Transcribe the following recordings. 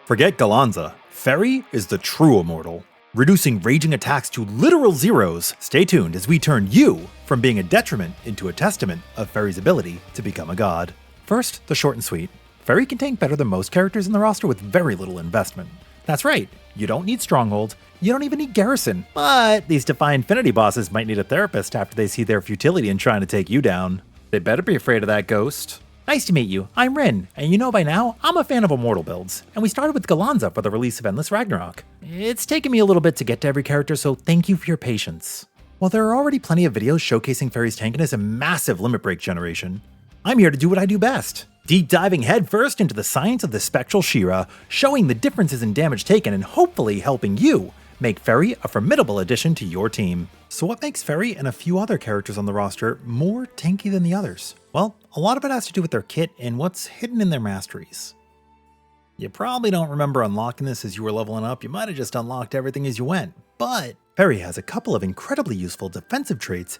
Forget Galanza. Ferry is the true Immortal, reducing raging attacks to literal zeros. Stay tuned as we turn you from being a detriment into a testament of Ferry's ability to become a god. First, the short and sweet. Ferry can tank better than most characters in the roster with very little investment. That's right, you don't need Stronghold, you don't even need Garrison, but these Defy Infinity bosses might need a therapist after they see their futility in trying to take you down. They better be afraid of that ghost. Nice to meet you, I'm Rin, and you know by now, I'm a fan of Immortal builds, and we started with Galanza for the release of Endless Ragnarok. It's taken me a little bit to get to every character, so thank you for your patience. While there are already plenty of videos showcasing Ferry's tankiness and massive limit break generation, I'm here to do what I do best. Deep diving headfirst into the science of the Spectral She-Ra, showing the differences in damage taken and hopefully helping you make Ferry a formidable addition to your team. So what makes Ferry and a few other characters on the roster more tanky than the others? Well, a lot of it has to do with their kit and what's hidden in their masteries. You probably don't remember unlocking this as you were leveling up, you might have just unlocked everything as you went, but Ferry has a couple of incredibly useful defensive traits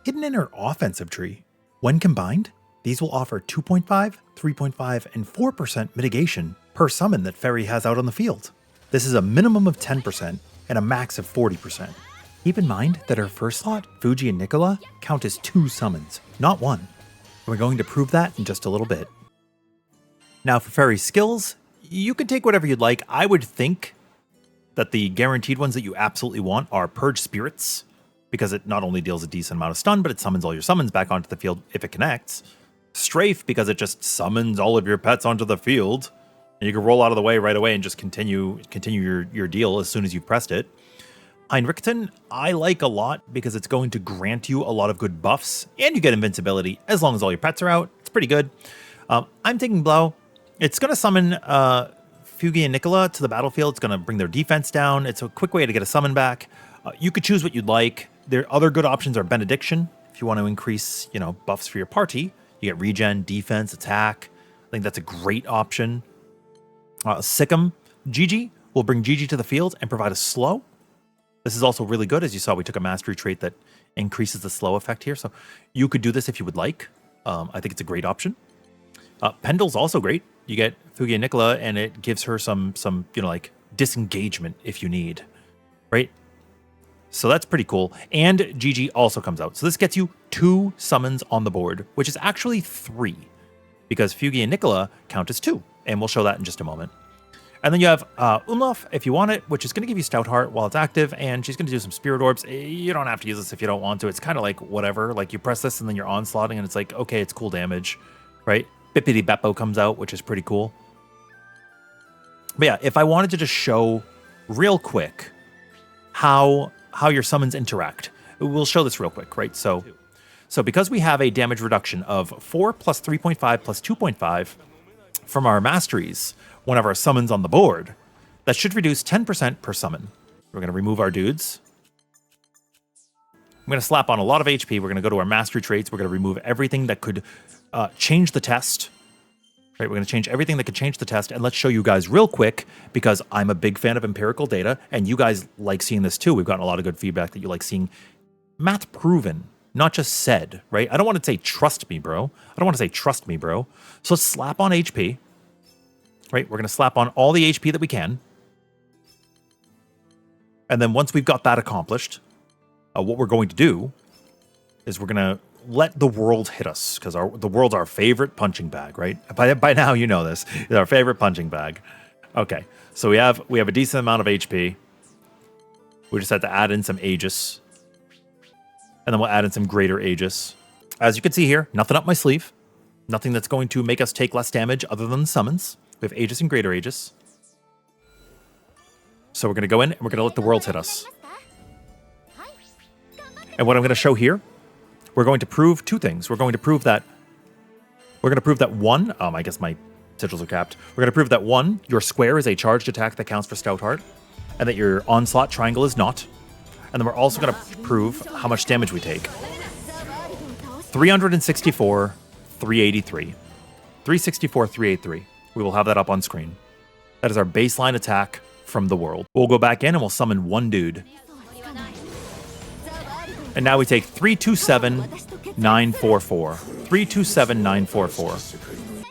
hidden in her offensive tree. When combined, these will offer 2.5, 3.5, and 4% mitigation per summon that Ferry has out on the field. This is a minimum of 10% and a max of 40%. Keep in mind that her first slot, Fuji and Nicola, count as 2 summons, not 1. We're going to prove that in just a little bit. Now for Ferry's skills, you can take whatever you'd like. I would think that the guaranteed ones that you absolutely want are Purge Spirits, because it not only deals a decent amount of stun, but it summons all your summons back onto the field if it connects. Strafe, because it just summons all of your pets onto the field, and you can roll out of the way right away and just continue your deal as soon as you've pressed it. Heinrichten, I like a lot because it's going to grant you a lot of good buffs, and you get invincibility as long as all your pets are out. It's pretty good. I'm taking Blow. It's going to summon Fugi and Nicola to the battlefield. It's going to bring their defense down. It's a quick way to get a summon back. You could choose what you'd like. Their other good options are Benediction, if you want to increase, buffs for your party. You get regen, defense, attack. I think that's a great option. Sikkim, Gigi will bring Gigi to the field and provide a slow. This is also really good. As you saw, we took a mastery trait that increases the slow effect here. So you could do this if you would like. I think it's a great option. Pendle's also great. You get Fugi and Nicola, and it gives her some like disengagement if you need, right? So that's pretty cool. And Gigi also comes out. So this gets you 2 summons on the board, which is actually 3, because Fugi and Nicola count as 2, and we'll show that in just a moment. And then you have Umlauf, if you want it, which is going to give you Stout Heart while it's active, and she's going to do some Spirit Orbs. You don't have to use this if you don't want to. It's kind of like whatever. Like you press this and then you're onslaughting, and it's like, okay, it's cool damage, right? Bippity Beppo comes out, which is pretty cool. But yeah, if I wanted to just show real quick how your summons interact, we'll show this real quick, right? So because we have a damage reduction of 4 plus 3.5 plus 2.5 from our masteries, one of our summons on the board, that should reduce 10% per summon. We're going to remove our dudes. I'm going to slap on a lot of HP. We're going to go to our mastery traits. We're going to remove everything that could change the test. Right, we're going to change everything that could change the test, and let's show you guys real quick, because I'm a big fan of empirical data, and you guys like seeing this too. We've gotten a lot of good feedback that you like seeing math proven, not just said, right? I don't want to say trust me, bro. I don't want to say trust me, bro. So let's slap on HP, right? We're going to slap on all the HP that we can. And then once we've got that accomplished, what we're going to do is we're going to let the world hit us, because the world's our favorite punching bag, right? By now you know this. It's our favorite punching bag. Okay, so we have a decent amount of HP. We just have to add in some Aegis. And then we'll add in some greater Aegis. As you can see here, nothing up my sleeve. Nothing that's going to make us take less damage other than the summons. We have Aegis and greater Aegis. So we're going to go in and we're going to let the world hit us. And what I'm going to show here, we're going to prove 2 things. We're going to prove that 1, I guess my sigils are capped. We're going to prove that 1, your square is a charged attack that counts for Stout Heart, and that your onslaught triangle is not. And then we're also going to prove how much damage we take. 364, 383. 364, 383. We will have that up on screen. That is our baseline attack from the world. We'll go back in and we'll summon 1 dude. And now we take 327,944. 327,944.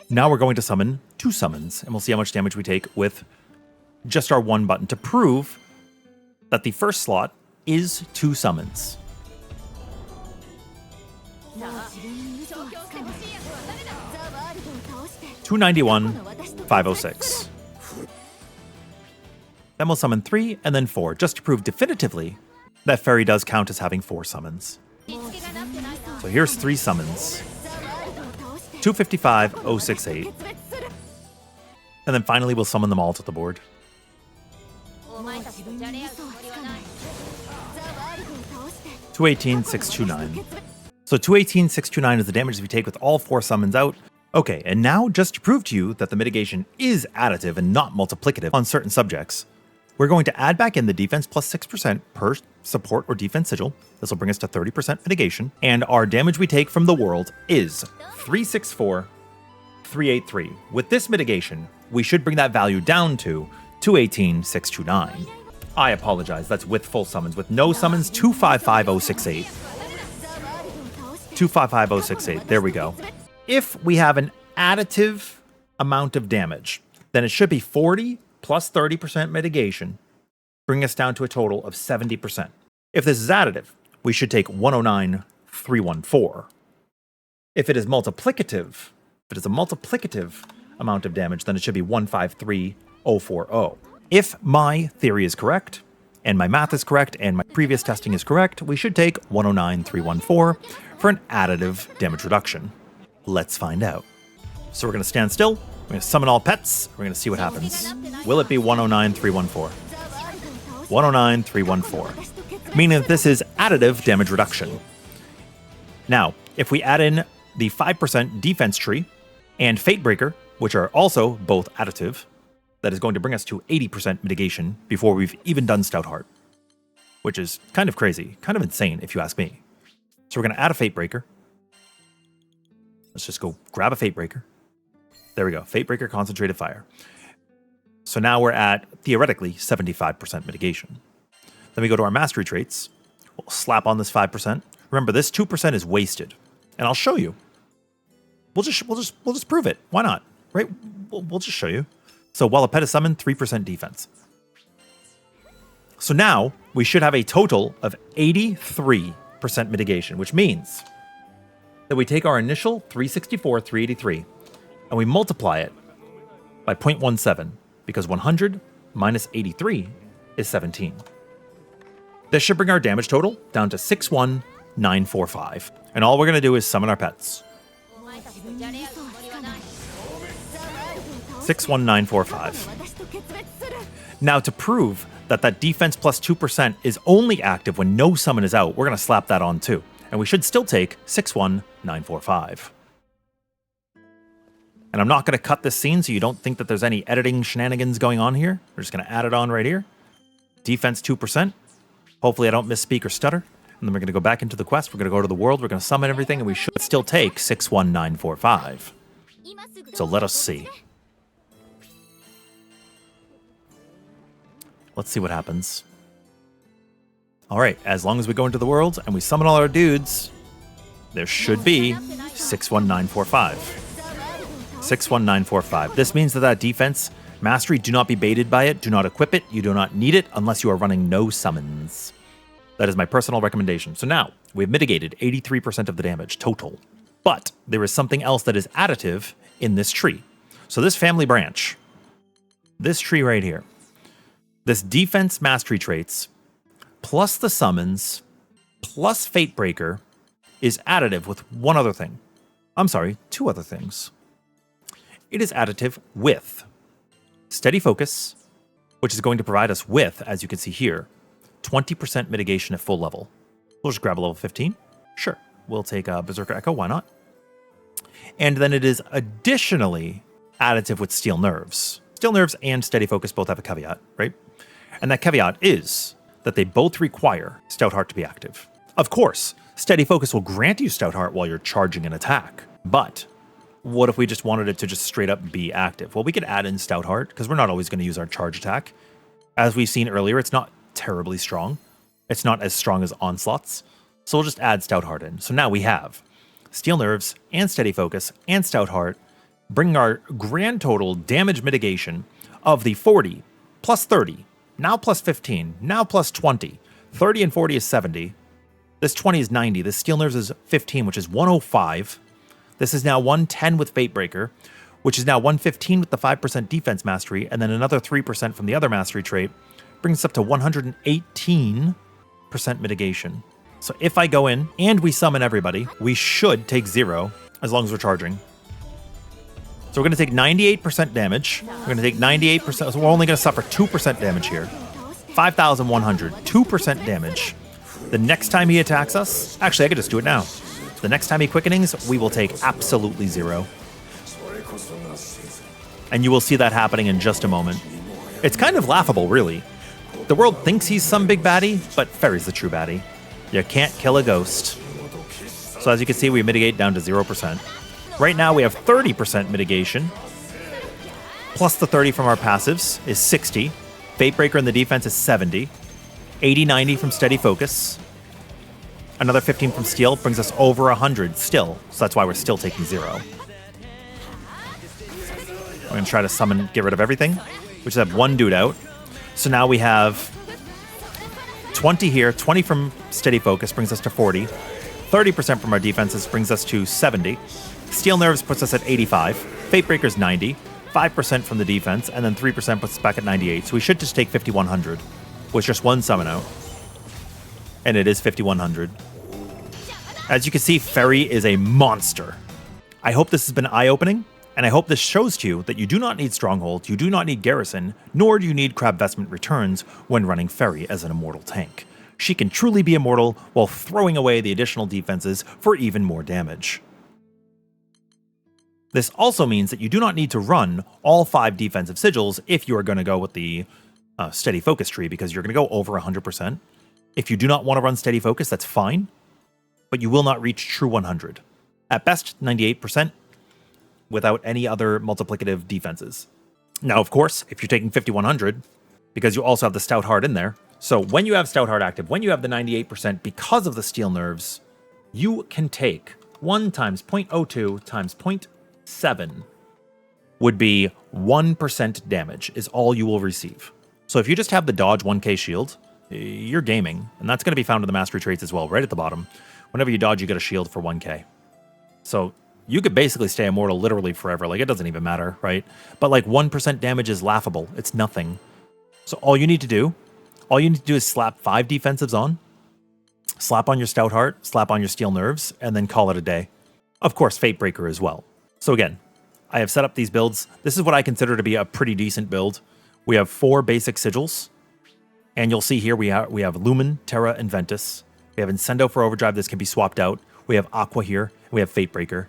Now we're going to summon 2 summons, and we'll see how much damage we take with just our one button to prove that the first slot is 2 summons. $291,506. Then we'll summon 3 and then 4, just to prove definitively that Ferry does count as having 4 summons. So here's 3 summons. 255,068. And then finally we'll summon them all to the board. 218,629. So 218,629 is the damage we take with all 4 summons out. Okay, and now just to prove to you that the mitigation is additive and not multiplicative on certain subjects, we're going to add back in the defense plus 6% per support or defense sigil. This will bring us to 30% mitigation. And our damage we take from the world is 364,383. With this mitigation, we should bring that value down to 218,629. I apologize, that's with full summons. With no summons, 255,068. 255,068, there we go. If we have an additive amount of damage, then it should be 40 plus 30% mitigation, bring us down to a total of 70%. If this is additive, we should take 109,314. If it is multiplicative, amount of damage, then it should be 153,040. If my theory is correct, and my math is correct, and my previous testing is correct, we should take 109,314 for an additive damage reduction. Let's find out. So we're going to stand still, we're going to summon all pets, we're going to see what happens. Will it be 109,314? 109,314. Meaning that this is additive damage reduction. Now, if we add in the 5% defense tree and Fate Breaker, which are also both additive, that is going to bring us to 80% mitigation before we've even done Stoutheart, which is kind of crazy, kind of insane if you ask me. So we're going to add a Fate Breaker. Let's just go grab a Fate Breaker. There we go, Fate Breaker Concentrated Fire. So now we're at, theoretically, 75% mitigation. Then we go to our mastery traits. We'll slap on this 5%. Remember, this 2% is wasted. And I'll show you. We'll just prove it. Why not? Right? We'll just show you. So while a pet is summoned, 3% defense. So now we should have a total of 83% mitigation, which means that we take our initial 364,383 and we multiply it by 0.17 because 100 minus 83 is 17. This should bring our damage total down to 61945. And all we're going to do is summon our pets. 61945. Now, to prove that that defense plus 2% is only active when no summon is out, we're going to slap that on too. And we should still take 61945. And I'm not going to cut this scene so you don't think that there's any editing shenanigans going on here. We're just going to add it on right here. Defense 2%. Hopefully I don't misspeak or stutter. And then we're going to go back into the quest. We're going to go to the world. We're going to summon everything. And we should still take 61945. So let us see. Let's see what happens. All right, as long as we go into the world and we summon all our dudes, there should be 61945. 61945. This means that defense mastery, do not be baited by it. Do not equip it. You do not need it unless you are running no summons. That is my personal recommendation. So now we've mitigated 83% of the damage total. But there is something else that is additive in this tree. So this family branch, this tree right here, this defense mastery traits, plus the summons, plus Fate Breaker, is additive with one other thing. I'm sorry, 2 other things. It is additive with Steady Focus, which is going to provide us with, as you can see here, 20% mitigation at full level. We'll just grab a level 15. Sure, we'll take a Berserker Echo, why not? And then it is additionally additive with Steel Nerves. Steel Nerves and Steady Focus both have a caveat, right? And that caveat is that they both require Stoutheart to be active. Of course, Steady Focus will grant you Stoutheart while you're charging an attack, but what if we just wanted it to just straight up be active? Well, we could add in Stoutheart, because we're not always going to use our charge attack. As we've seen earlier, it's not terribly strong. It's not as strong as Onslaughts, so we'll just add Stoutheart in. So now we have Steel Nerves and Steady Focus and Stoutheart, bringing our grand total damage mitigation of the 40 plus 30, now plus 15, now plus 20. 30 and 40 is 70. This 20 is 90. This Steel Nerves is 15, which is 105. This is now 110 with Fatebreaker, which is now 115 with the 5% defense mastery, and then another 3% from the other mastery trait, brings us up to 118% mitigation. So if I go in and we summon everybody, we should take 0 as long as we're charging. So we're going to take 98% damage. We're going to take 98%, so we're only going to suffer 2% damage here. 5,100, 2% damage. The next time he attacks us, actually I could just do it now. The next time he quickenings, we will take absolutely 0. And you will see that happening in just a moment. It's kind of laughable, really. The world thinks he's some big baddie, but Ferry's the true baddie. You can't kill a ghost. So as you can see, we mitigate down to 0%. Right now we have 30% mitigation. Plus the 30 from our passives is 60. Fatebreaker in the defense is 70. 80-90 from Steady Focus. Another 15 from Steel brings us over 100 still. So that's why we're still taking 0. I'm going to try to summon, get rid of everything. We just have one dude out. So now we have 20 here. 20 from Steady Focus brings us to 40. 30% from our defenses brings us to 70. Steel Nerves puts us at 85. Fatebreaker's 90. 5% from the defense, and then 3% puts us back at 98. So we should just take 5,100 with just one summon out. And it is 5,100. As you can see, Ferry is a monster. I hope this has been eye-opening, and I hope this shows to you that you do not need Stronghold, you do not need Garrison, nor do you need Crab Vestment Returns when running Ferry as an Immortal tank. She can truly be immortal while throwing away the additional defenses for even more damage. This also means that you do not need to run all 5 defensive sigils if you are going to go with the Steady Focus tree, because you're going to go over 100%. If you do not want to run Steady Focus, that's fine, but you will not reach true 100. At best, 98% without any other multiplicative defenses. Now, of course, if you're taking 5,100, because you also have the Stout Heart in there, so when you have Stout Heart active, when you have the 98% because of the Steel Nerves, you can take 1 times 0.02 times 0.7 would be 1% damage is all you will receive. So if you just have the dodge 1k shield, you're gaming. And that's going to be found in the mastery traits as well, right at the bottom. Whenever you dodge, you get a shield for 1k. So you could basically stay immortal literally forever. Like, it doesn't even matter, right? But like 1% damage is laughable. It's nothing. So all you need to do is slap 5 defensives on, slap on your Stout Heart, slap on your Steel Nerves, and then call it a day. Of course, Fatebreaker as well. So again, I have set up these builds. This is what I consider to be a pretty decent build. We have 4 basic sigils. And you'll see here we have Lumen, Terra, and Ventus. We have Incendo for Overdrive. This can be swapped out. We have Aqua here. And we have Fatebreaker.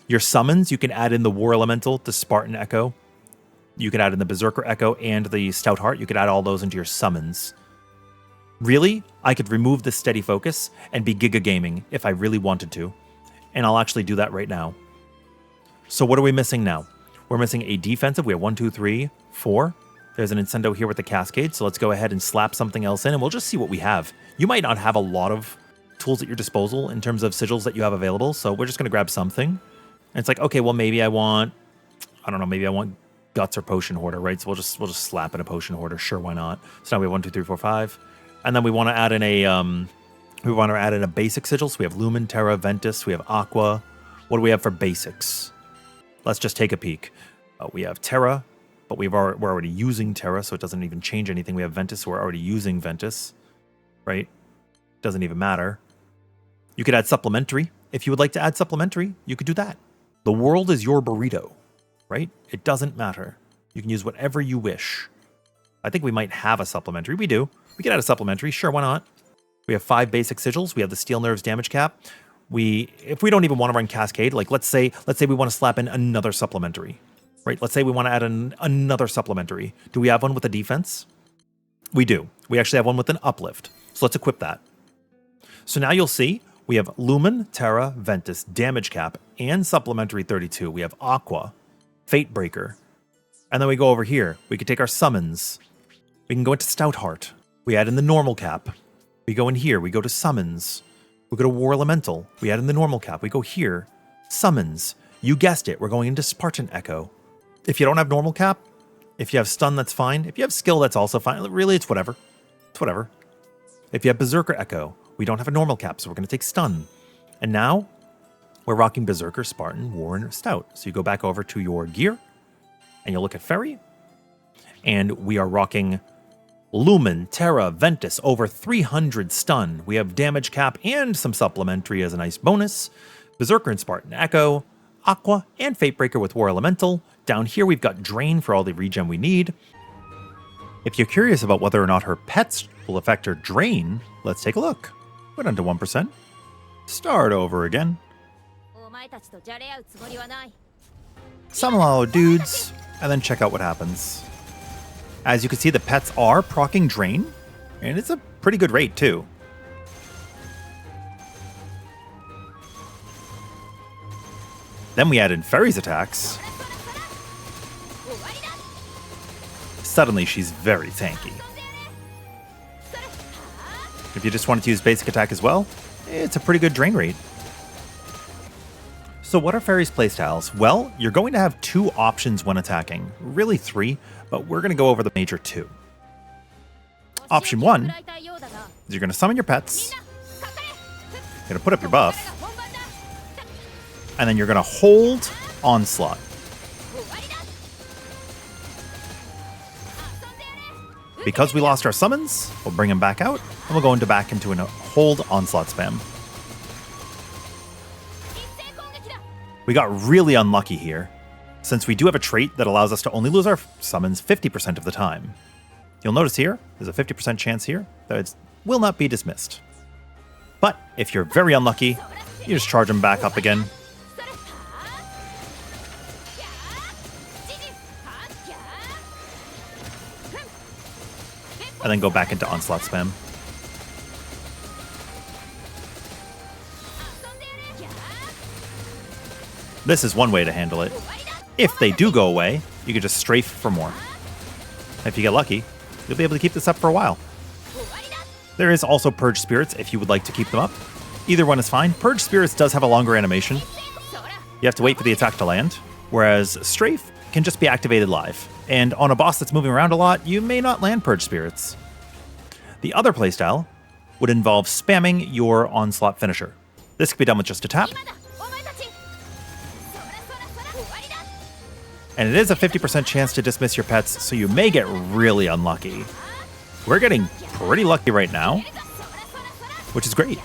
Your summons, you can add in the War Elemental, the Spartan Echo. You can add in the Berserker Echo and the Stout Heart. You could add all those into your summons. Really, I could remove the Steady Focus and be Giga Gaming if I really wanted to. And I'll actually do that right now. So what are we missing now? We're missing a defensive. We have 1, 2, 3, 4. There's an Incendo here with the Cascade. So let's go ahead and slap something else in and we'll just see what we have. You might not have a lot of tools at your disposal in terms of sigils that you have available. So we're just going to grab something. And it's like, okay, well, maybe I want Guts or Potion Hoarder, right? So we'll just slap in a Potion Hoarder. Sure, why not? So now we have 1, 2, 3, 4, 5. And then we want to add in a basic sigil. So we have Lumen, Terra, Ventus. We have Aqua. What do we have for basics? Let's just take a peek. We have Terra, but we're already using Terra, so it doesn't even change anything. We have Ventus, so we're already using Ventus, right? Doesn't even matter. You could add Supplementary. If you would like to add Supplementary, you could do that. The world is your burrito, right? It doesn't matter. You can use whatever you wish. I think we might have a Supplementary. We do. We could add a Supplementary. Sure, why not? We have 5 basic sigils. We have the Steel Nerves damage cap. If we don't even want to run Cascade, like let's say we want to slap in another Supplementary, right? Let's say we want to add another Supplementary. Do we have one with a defense? We do. We actually have one with an uplift. So let's equip that. So now you'll see we have Lumen, Terra, Ventus, damage cap, and Supplementary 32. We have Aqua, Fatebreaker. And then we go over here. We could take our summons. We can go into Stout Heart. We add in the normal cap. We go in here. We go to summons. We go to War Elemental. We add in the normal cap. We go here. Summons. You guessed it. We're going into Spartan Echo. If you don't have normal cap, If you have stun, that's fine. If you have skill, that's also fine. Really, it's whatever. It's whatever. If you have Berserker Echo, we don't have a normal cap, so we're going to take stun. And now, we're rocking Berserker, Spartan, Warren, Stout. So you go back over to your gear, and you'll look at Ferry, and we are rocking Lumen, Terra, Ventus, over 300 stun. We have damage cap and some supplementary as a nice bonus. Berserker and Spartan Echo, Aqua, and Fatebreaker with War Elemental. Down here we've got Drain for all the regen we need. If you're curious about whether or not her pets will affect her Drain, let's take a look. We're down to 1%. Start over again. Summon all dudes, and then check out what happens. As you can see, the pets are proccing Drain, and it's a pretty good rate too. Then we add in Ferry's attacks. Suddenly she's very tanky. If you just wanted to use basic attack as well, it's a pretty good drain rate. So what are Ferry's playstyles? Well, you're going to have two options when attacking. Really three, but we're going to go over the major two. Option one is you're going to summon your pets, you're going to put up your buff, and then you're going to hold Onslaught. Because we lost our summons, we'll bring him back out, and we'll go back into a hold Onslaught spam. We got really unlucky here, since we do have a trait that allows us to only lose our summons 50% of the time. You'll notice here, there's a 50% chance here that it will not be dismissed. But if you're very unlucky, you just charge them back up again. And then go back into Onslaught spam. This is one way to handle it. If they do go away, you can just strafe for more. If you get lucky, you'll be able to keep this up for a while. There is also Purge Spirits if you would like to keep them up. Either one is fine. Purge Spirits does have a longer animation. You have to wait for the attack to land, whereas Strafe can just be activated live. And on a boss that's moving around a lot, you may not land Purge Spirits. The other playstyle would involve spamming your Onslaught finisher. This can be done with just a tap. And it is a 50% chance to dismiss your pets, so you may get really unlucky. We're getting pretty lucky right now, which is great.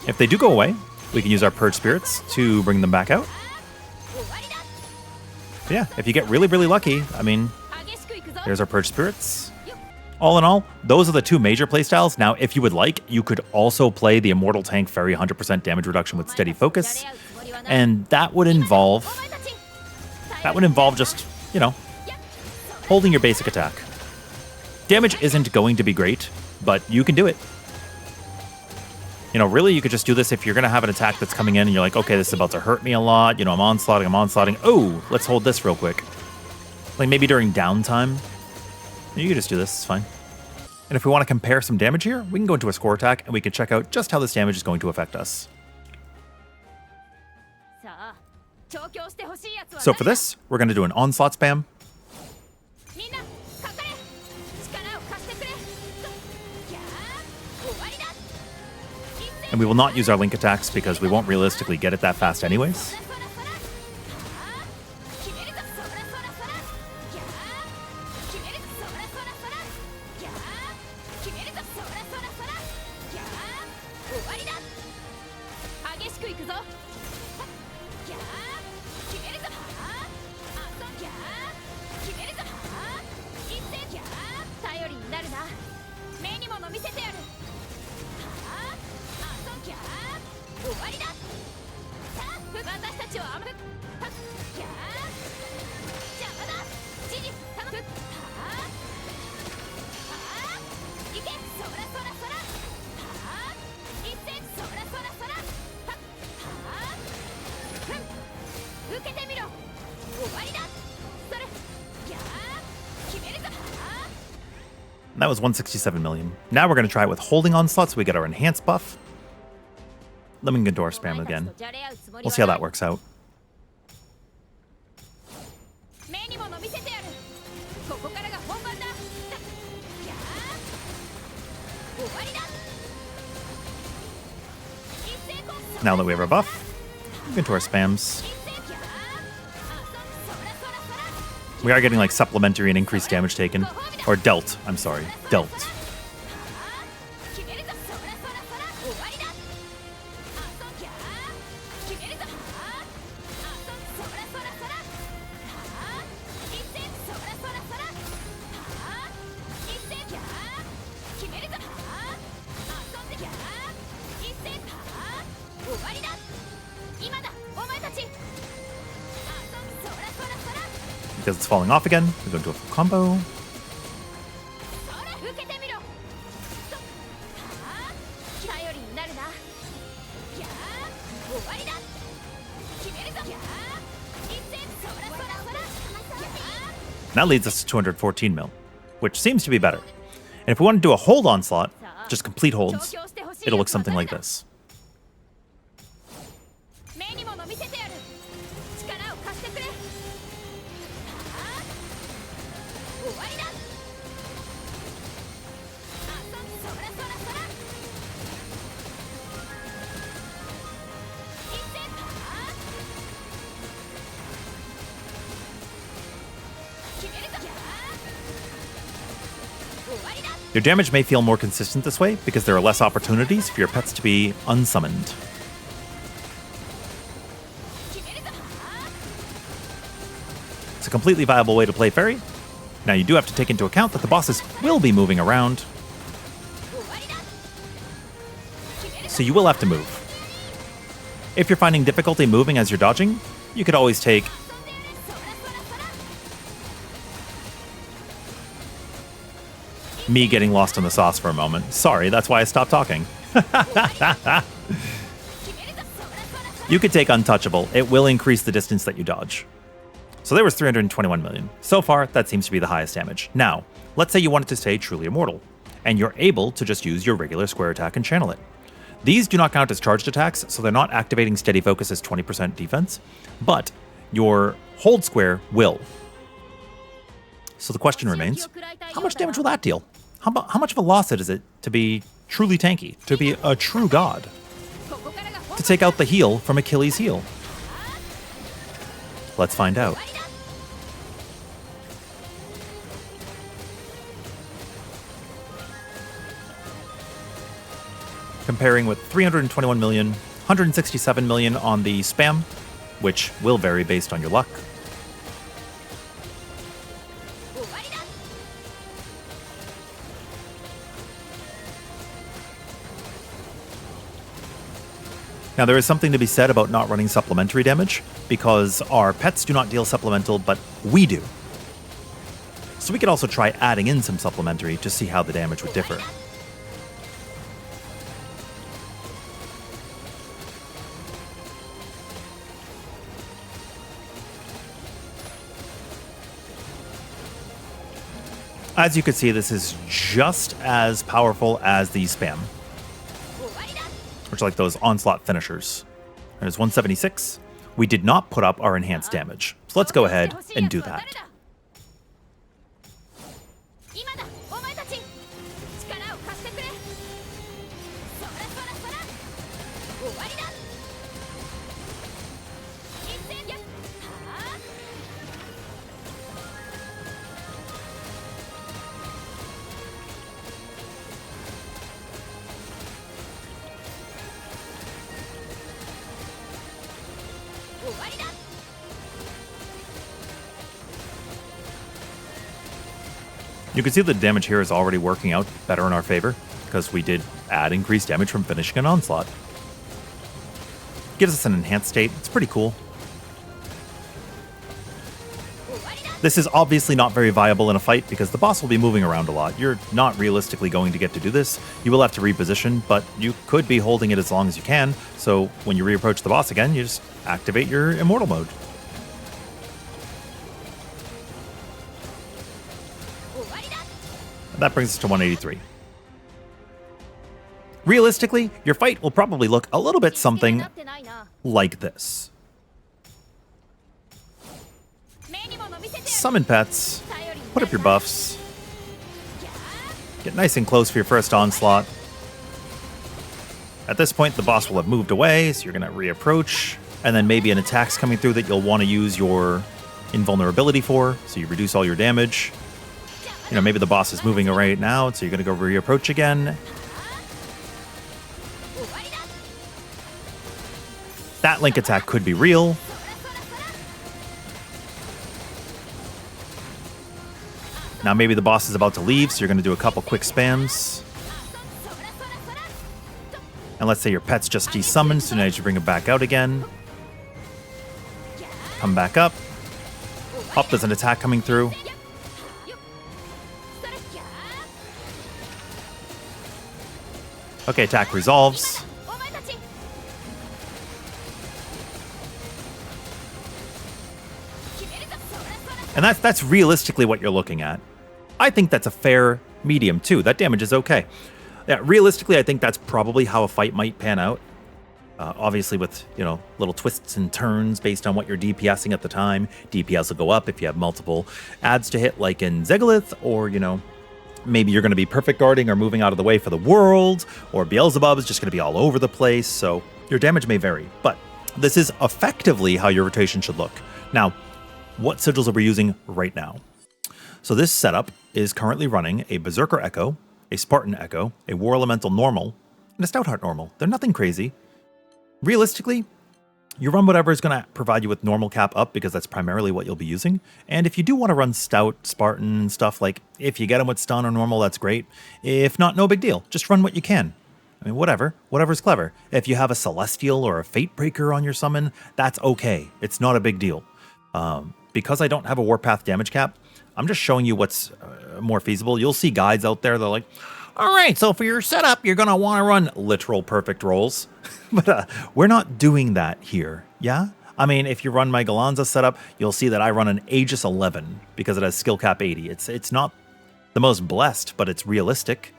If they do go away, we can use our Purge Spirits to bring them back out. But yeah, if you get really, really lucky, I mean, here's our Purge Spirits. All in all, those are the two major playstyles. Now, if you would like, you could also play the Immortal Tank Ferry 100% damage reduction with Steady Focus. And that would involve just, you know, holding your basic attack. Damage isn't going to be great, but you can do it. You know, really, you could just do this if you're going to have an attack that's coming in and you're like, okay, this is about to hurt me a lot. You know, I'm onslaughting. Oh, let's hold this real quick. Like maybe during downtime. You can just do this, it's fine. And if we want to compare some damage here, we can go into a score attack and we can check out just how this damage is going to affect us. So for this, we're going to do an Onslaught spam. And we will not use our link attacks because we won't realistically get it that fast anyways. That was 167 million. Now we're going to try it with holding Onslaught so we get our enhanced buff. Let me get door spam again. We'll see how that works out. Now that we have our buff, move into our spams. We are getting like supplementary and increased damage taken. Or dealt, I'm sorry. Dealt. Because it's falling off again, we go into a full combo. That leads us to 214 mil, which seems to be better. And if we want to do a hold onslaught, just complete holds, it'll look something like this. Your damage may feel more consistent this way because there are less opportunities for your pets to be unsummoned. It's a completely viable way to play Ferry. Now you do have to take into account that the bosses will be moving around, so you will have to move. If you're finding difficulty moving as you're dodging, you could always take me getting lost in the sauce for a moment. Sorry, that's why I stopped talking. You could take Untouchable. It will increase the distance that you dodge. So there was 321 million. So far, that seems to be the highest damage. Now, let's say you wanted to stay truly immortal, and you're able to just use your regular square attack and channel it. These do not count as charged attacks, so they're not activating steady focus as 20% defense, but your hold square will. So the question remains, how much damage will that deal? How much of a loss is it to be truly tanky, to be a true god? To take out the heal from Achilles' heel? Let's find out. Comparing with 321 million, 167 million on the spam, which will vary based on your luck. Now, there is something to be said about not running supplementary damage, because our pets do not deal supplemental, but we do. So we could also try adding in some supplementary to see how the damage would differ. As you can see, this is just as powerful as the spam, which are like those Onslaught finishers. There's 176. We did not put up our enhanced damage, so let's go ahead and do that. You can see the damage here is already working out better in our favor, because we did add increased damage from finishing an Onslaught. Gives us an enhanced state. It's pretty cool. This is obviously not very viable in a fight because the boss will be moving around a lot. You're not realistically going to get to do this. You will have to reposition, but you could be holding it as long as you can, so when you reapproach the boss again, you just activate your Immortal mode. That brings us to 183. Realistically, your fight will probably look a little bit something like this. Summon pets, Put up your buffs. Get nice and close for your first onslaught. At this point, the boss will have moved away, so you're going to reapproach. And then maybe an attack's coming through that you'll want to use your invulnerability for, so you reduce all your damage. You know, maybe the boss is moving right now, so you're going to go reapproach again. That link attack could be real. Now maybe the boss is about to leave, so you're going to do a couple quick spams. And let's say your pet's just desummoned, so now you should bring it back out again. Come back up. Oh, there's an attack coming through. Okay, attack resolves. And that's realistically what you're looking at. I think that's a fair medium too. That damage is okay. Yeah, realistically, I think that's probably how a fight might pan out. Obviously with, you know, little twists and turns based on what you're DPSing at the time. DPS will go up if you have multiple adds to hit like in Sigils, or, you know, maybe you're going to be perfect guarding or moving out of the way for the world, or Beelzebub is just going to be all over the place, so your damage may vary. But this is effectively how your rotation should look. Now, what sigils are we using right now? So this setup is currently running a Berserker Echo, a Spartan Echo, a War Elemental Normal, and a Stoutheart Normal. They're nothing crazy. Realistically, you run whatever is going to provide you with normal cap up, because that's primarily what you'll be using. And if you do want to run Stout, Spartan, and stuff, like if you get them with stun or normal, that's great. If not, no big deal. Just run what you can. I mean, whatever's clever. If you have a Celestial or a Fate Breaker on your summon, that's okay. It's not a big deal. Because I don't have a Warpath damage cap, I'm just showing you what's more feasible. You'll see guides out there that are like, all right, so for your setup, you're going to want to run literal perfect rolls. But we're not doing that here, yeah? I mean, if you run my Galanza setup, you'll see that I run an Aegis 11 because it has skill cap 80. It's not the most blessed, but it's realistic.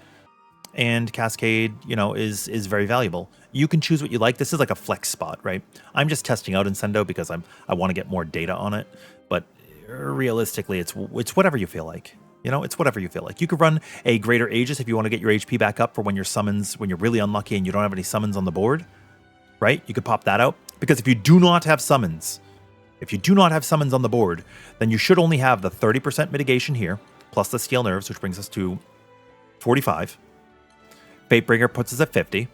And Cascade, you know, is very valuable. You can choose what you like. This is like a flex spot, right? I'm just testing out Incendo because I want to get more data on it. But realistically, it's whatever you feel like. You know, it's whatever you feel like. You could run a Greater Aegis if you want to get your HP back up for when your summons, when you're really unlucky and you don't have any summons on the board, right? You could pop that out. Because if you do not have summons, on the board, then you should only have the 30% mitigation here, plus the Steel Nerves, which brings us to 45. Fatebringer puts us at 50.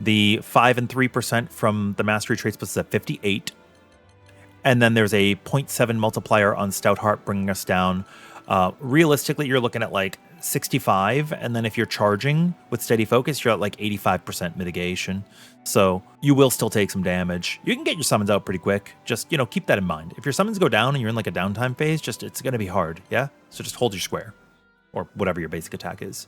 The 5 and 3% from the Mastery traits puts us at 58. And then there's a 0.7 multiplier on Stoutheart, bringing us down. Realistically, you're looking at like 65. And then if you're charging with Steady Focus, you're at like 85% mitigation. So you will still take some damage. You can get your summons out pretty quick. Just, you know, keep that in mind. If your summons go down and you're in like a downtime phase, it's going to be hard. Yeah. So just hold your square or whatever your basic attack is.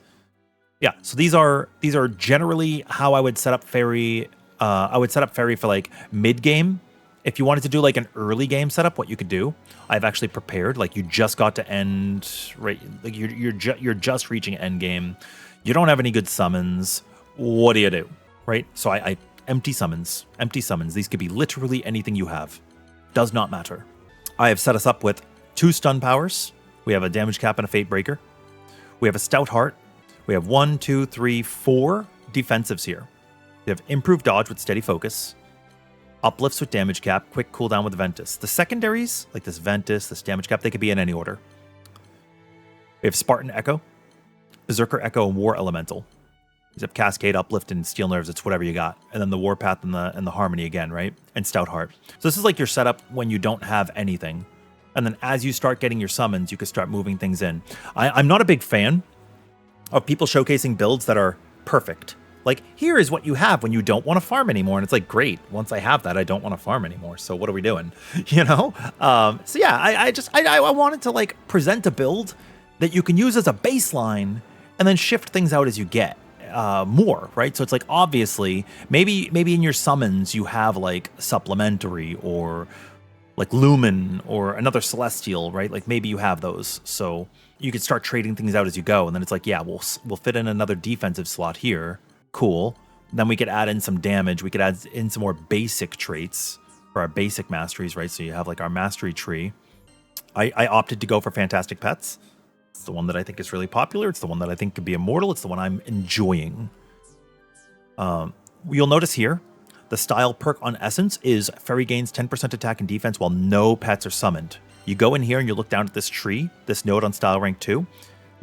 Yeah, so these are generally how I would set up Ferry. I would set up Ferry for like mid game. If you wanted to do like an early game setup, what you could do, I've actually prepared. Like you just got to end, right? Like you're just reaching Endgame. You don't have any good summons. What do you do, right? So I empty summons. These could be literally anything you have. Does not matter. I have set us up with 2 stun powers. We have a damage cap and a fate breaker. We have a stout heart. We have 1, 2, 3, 4 defensives here. We have improved dodge with steady focus, uplifts with damage cap, quick cooldown with Ventus. The secondaries, like this Ventus, this damage cap, they could be in any order. We have Spartan Echo, Berserker Echo, and War Elemental. These have Cascade, Uplift, and Steel Nerves. It's whatever you got. And then the Warpath and the Harmony again, right? And Stout Heart. So this is like your setup when you don't have anything. And then as you start getting your summons, you can start moving things in. I'm not a big fan of people showcasing builds that are perfect. Like, here is what you have when you don't want to farm anymore. And it's like, great, once I have that, I don't want to farm anymore. So what are we doing? You know? So yeah, I wanted to like present a build that you can use as a baseline and then shift things out as you get more, right? So it's like, obviously, maybe in your summons you have like supplementary or like Lumen or another Celestial, right? Like maybe you have those. So you could start trading things out as you go. And then it's like, yeah, we'll fit in another defensive slot here. Cool. Then we could add in some damage. We could add in some more basic traits for our basic masteries, right? So you have like our mastery tree. I opted to go for Phantastic Pets. It's the one that I think is really popular. It's the one that I think could be immortal. It's the one I'm enjoying. You'll notice here, the style perk on Essence is Ferry gains 10% attack and defense while no pets are summoned. You go in here and you look down at this tree, this node on style rank 2,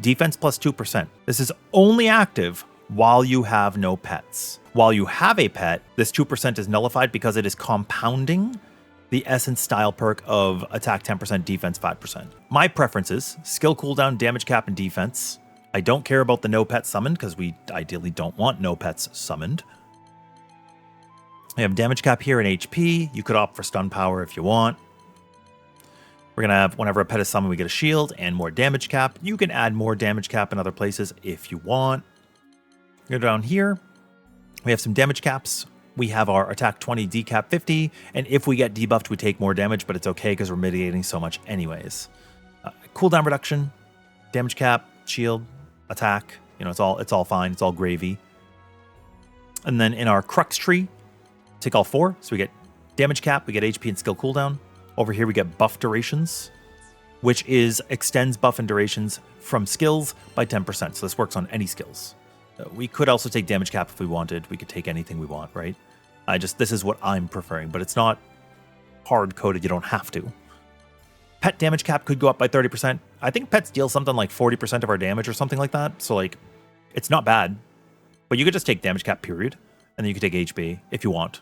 defense plus 2%. This is only active while you have no pets. While you have a pet, this 2% is nullified because it is compounding the Essence style perk of attack 10%, defense 5%. My preferences, skill cooldown, damage cap, and defense. I don't care about the no pets summoned because we ideally don't want no pets summoned. We have damage cap here and HP. You could opt for stun power if you want. We're going to have, whenever a pet is summoned, we get a shield and more damage cap. You can add more damage cap in other places if you want. Go down here. We have some damage caps. We have our attack 20, decap 50. And if we get debuffed, we take more damage, but it's okay because we're mitigating so much anyways. Cooldown reduction, damage cap, shield, attack. You know, it's all fine. It's all gravy. And then in our crux tree, take all 4. So we get damage cap, we get HP and skill cooldown. Over here we get buff durations, which extends buff and durations from skills by 10%. So this works on any skills. We could also take damage cap if we wanted. We could take anything we want, right? This is what I'm preferring, but it's not hard coded. You don't have to. Pet damage cap could go up by 30%. I think pets deal something like 40% of our damage or something like that. So like, it's not bad, but you could just take damage cap period. And then you could take HP if you want.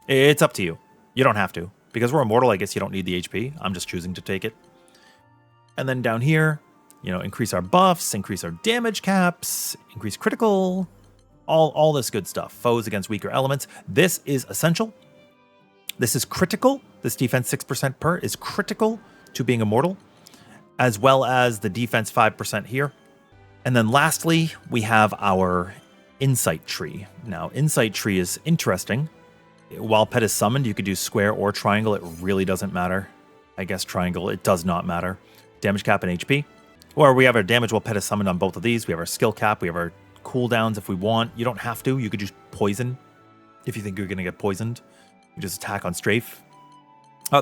It's up to you. You don't have to. Because we're immortal, I guess you don't need the HP. I'm just choosing to take it. And then down here, you know, increase our buffs, increase our damage caps, increase critical, all this good stuff. Foes against weaker elements. This is essential. This is critical. This defense 6% per is critical to being immortal, as well as the defense 5% here. And then lastly, we have our Insight tree. Now, Insight tree is interesting. While pet is summoned, you could do square or triangle. It really doesn't matter. I guess triangle, it does not matter. Damage cap and HP. Or we have our damage while pet is summoned on both of these. We have our skill cap. We have our cooldowns if we want. You don't have to. You could just poison if you think you're going to get poisoned. You just attack on strafe.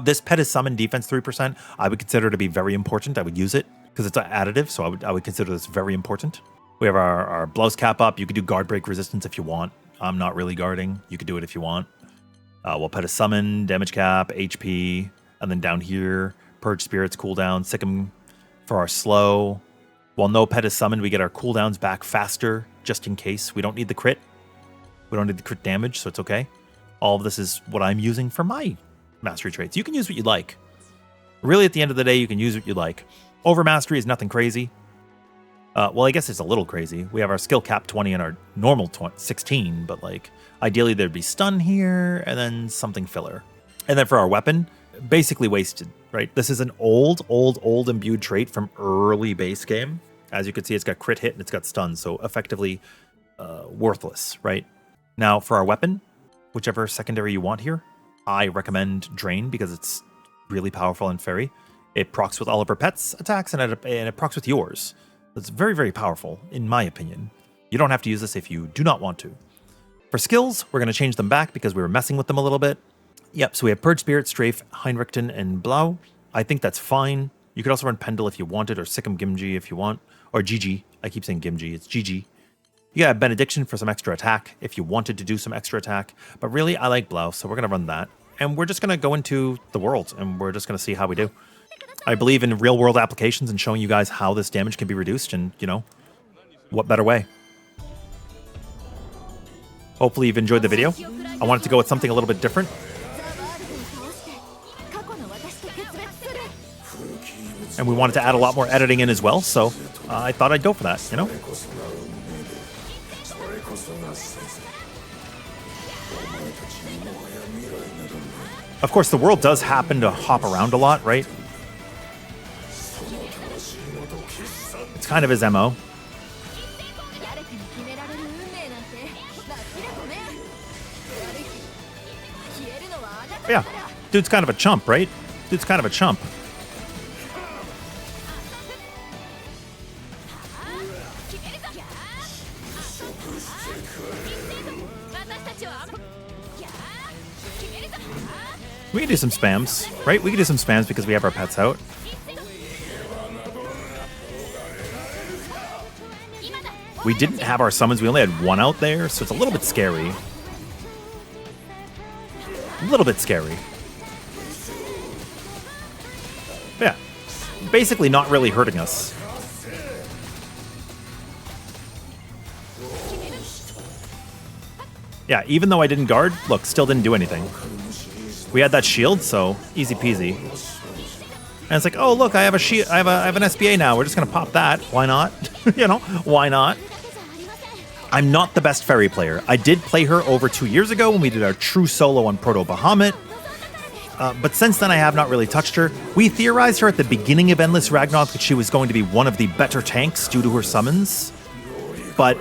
This pet is summoned, defense 3%. I would consider it to be very important. I would use it because it's an additive, so I would consider this very important. We have our blouse cap up. You could do guard break resistance if you want. I'm not really guarding. You could do it if you want. We'll pet a summon, damage cap, HP, and then down here, purge spirits, cooldown, sick 'em for our slow. While no pet is summoned, we get our cooldowns back faster, just in case. We don't need the crit. We don't need the crit damage, so it's okay. All of this is what I'm using for my mastery traits. You can use what you like. Really, at the end of the day, you can use what you like. Overmastery is nothing crazy. Well, I guess it's a little crazy. We have our skill cap 20 and our normal 16, but like ideally there'd be stun here and then something filler. And then for our weapon, basically wasted, right? This is an old imbued trait from early base game. As you can see, it's got crit hit and it's got stun, so effectively worthless, right? Now for our weapon, whichever secondary you want here, I recommend Drain because it's really powerful in Ferry. It procs with all of our pets' attacks and it procs with yours. It's very, very powerful, in my opinion. You don't have to use this if you do not want to. For skills, we're going to change them back because we were messing with them a little bit. Yep, so we have Purge Spirit, Strafe, Heinrichten, and Blau. I think that's fine. You could also run Pendle if you wanted, or Sikkim Gimji if you want. Or GG. I keep saying Gimji. It's GG. You got Benediction for some extra attack if you wanted to do some extra attack. But really, I like Blau, so we're going to run that. And we're just going to go into the world, and we're just going to see how we do. I believe in real-world applications and showing you guys how this damage can be reduced, and, you know, what better way? Hopefully you've enjoyed the video. I wanted to go with something a little bit different. And we wanted to add a lot more editing in as well, so I thought I'd go for that, you know? Of course, the world does happen to hop around a lot, right? It's kind of his MO. But yeah, dude's kind of a chump, right? Dude's kind of a chump. We can do some spams, right? We can do some spams because we have our pets out. We didn't have our summons. We only had one out there, so it's a little bit scary. A little bit scary. But yeah, basically not really hurting us. Yeah, even though I didn't guard, look, still didn't do anything. We had that shield, so easy peasy. And it's like, oh look, I have a shield. I have an SBA now. We're just gonna pop that. Why not? You know, why not? I'm not the best Ferry player. I did play her over 2 years ago when we did our true solo on Proto Bahamut. But since then, I have not really touched her. We theorized her at the beginning of Endless Ragnarok that she was going to be one of the better tanks due to her summons. But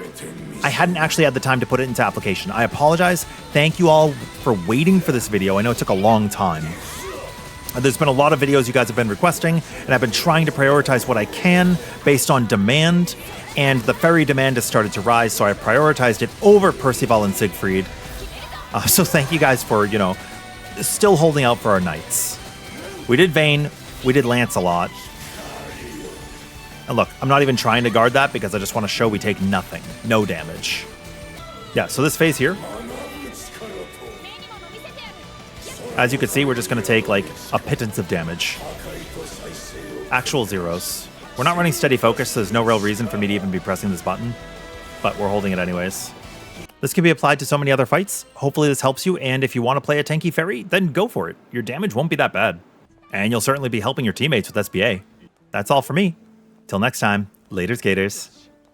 I hadn't actually had the time to put it into application. I apologize. Thank you all for waiting for this video. I know it took a long time. There's been a lot of videos you guys have been requesting, and I've been trying to prioritize what I can based on demand, and the Ferry demand has started to rise, so I prioritized it over Percival and Siegfried. So thank you guys for, you know, still holding out for our knights. We did Vayne, we did Lancelot. And look, I'm not even trying to guard that because I just want to show we take nothing, no damage. Yeah, so this phase here, as you can see, we're just going to take like a pittance of damage. Actual zeros. We're not running steady focus, so there's no real reason for me to even be pressing this button, but we're holding it anyways. This can be applied to so many other fights. Hopefully this helps you, and if you want to play a tanky Ferry, then go for it. Your damage won't be that bad. And you'll certainly be helping your teammates with SBA. That's all for me. Till next time, laters gators.